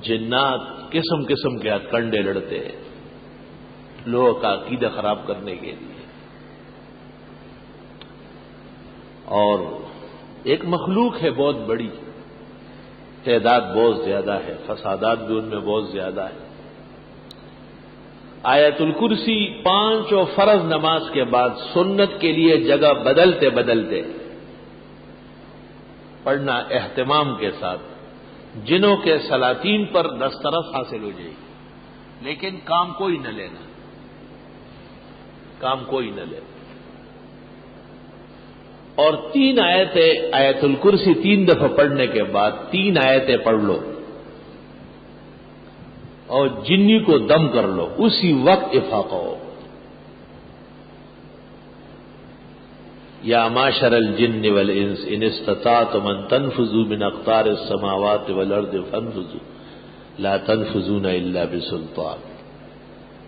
جنات قسم قسم کے کنڈے لڑتے ہیں لوگوں کا عقیدہ خراب کرنے کے لیے. اور ایک مخلوق ہے بہت بڑی، تعداد بہت زیادہ ہے، فسادات بھی ان میں بہت زیادہ ہے. آیت الکرسی 5 اور فرض نماز کے بعد سنت کے لیے جگہ بدلتے بدلتے پڑھنا اہتمام کے ساتھ، جنوں کے سلاطین پر دسترس حاصل ہو جائے گی، لیکن کام کوئی نہ لینا، کام کوئی نہ لینا. اور 3 آیتیں آیت الکرسی 3 دفعہ پڑھنے کے بعد 3 آیتیں پڑھ لو اور جنی کو دم کر لو، اسی وقت افاقہ ہو. یا معشر الجن والانس ان استطعتم ان تنفذوا من اقطار السماوات والارض فانفذوا لا تنفذون الا بسلطان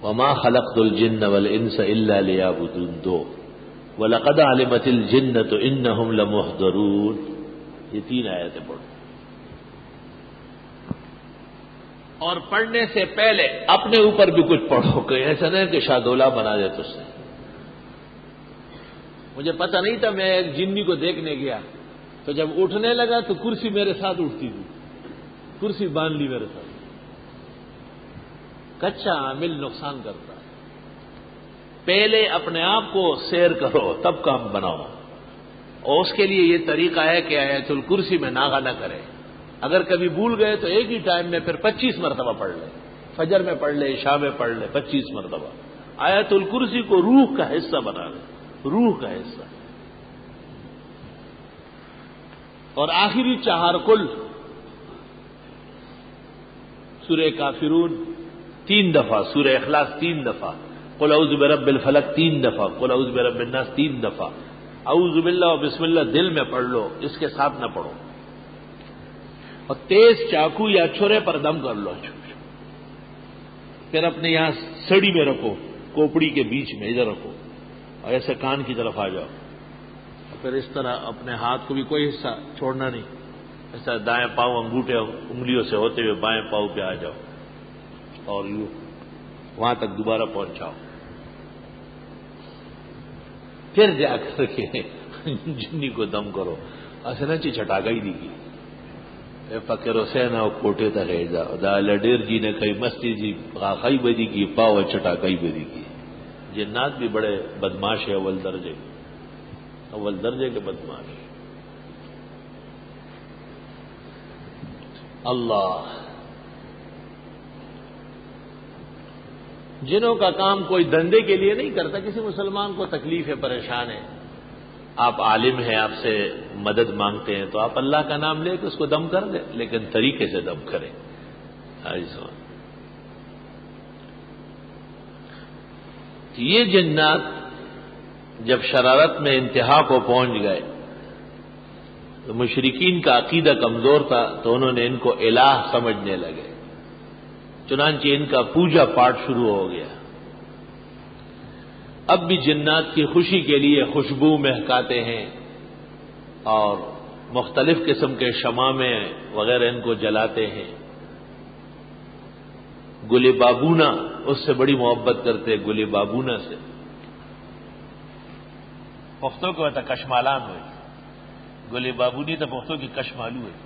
وما خلقت الجن والانس الا ليعبدون. 2 وَلَقَدْ عَلِمَتِ الْجِنَّةُ إِنَّهُمْ لَمُحْضَرُونَ. یہ 3 آیتیں پڑھو. اور پڑھنے سے پہلے اپنے اوپر بھی کچھ پڑھو، کہ ایسا نہیں کہ شادولہ بنا دے تجھ سے. مجھے پتہ نہیں تھا، میں ایک جنی کو دیکھنے گیا تو جب اٹھنے لگا تو کرسی میرے ساتھ اٹھتی تھی، کرسی باندھ لی میرے ساتھ. کچا عامل نقصان کرتا ہے. پہلے اپنے آپ کو سیر کرو تب کام بناؤ. اور اس کے لیے یہ طریقہ ہے کہ آیت الکرسی میں ناغہ نہ کرے. اگر کبھی بھول گئے تو ایک ہی ٹائم میں پھر 25 مرتبہ پڑھ لیں. فجر میں پڑھ لیں، عشاء میں پڑھ لیں 25 مرتبہ. آیت الکرسی کو روح کا حصہ بنا لیں، روح کا حصہ. اور آخری 4 کل سورہ کافرون 3 دفعہ، سورہ اخلاص 3 دفعہ، قل اعوذ برب الفلق 3 دفعہ، قل اعوذ برب الناس 3 دفعہ. اعوذ باللہ و بسم اللہ دل میں پڑھ لو، اس کے ساتھ نہ پڑھو. اور تیز چاقو یا چھرے پر دم کر لو. پھر اپنے یہاں سڑی میں رکھو، کوپڑی کے بیچ میں ادھر رکھو، اور ایسے کان کی طرف آ جاؤ. اور پھر اس طرح اپنے ہاتھ کو بھی کوئی حصہ چھوڑنا نہیں. ایسا دائیں پاؤں انگوٹھے انگلیوں سے ہوتے ہوئے بائیں پاؤں پہ آ جاؤ اور یوں وہاں تک دوبارہ پہنچاؤ. پھر جا کر کے جنی کو دم کرو. اسنا چی چھٹاگا ہی دیگی فقیر حسین او کوٹے تا رہ جاؤ. دا لڈیر جی نے کئی مستی جی غاخائی بدی کی، پاؤ چھٹاگائی بدی کی. جنات بھی بڑے بدماش ہے، اول درجے کے بدماش. اللہ جنوں کا کام کوئی دندے کے لیے نہیں کرتا. کسی مسلمان کو تکلیف ہے، پریشان ہے، آپ عالم ہیں، آپ سے مدد مانگتے ہیں تو آپ اللہ کا نام لے کے اس کو دم کر دیں، لیکن طریقے سے دم کریں. یہ جنات جب شرارت میں انتہا کو پہنچ گئے تو مشرکین کا عقیدہ کمزور تھا تو انہوں نے ان کو الہ سمجھنے لگے. چنانچہ ان کا پوجا پاٹ شروع ہو گیا. اب بھی جنات کی خوشی کے لیے خوشبو مہکاتے ہیں اور مختلف قسم کے شمامے وغیرہ ان کو جلاتے ہیں. گل بابونا اس سے بڑی محبت کرتے، گل بابونا سے. پختوں کو تا کشمالان ہوئی، گل بابونی تو پختوں کی کشمالو ہے.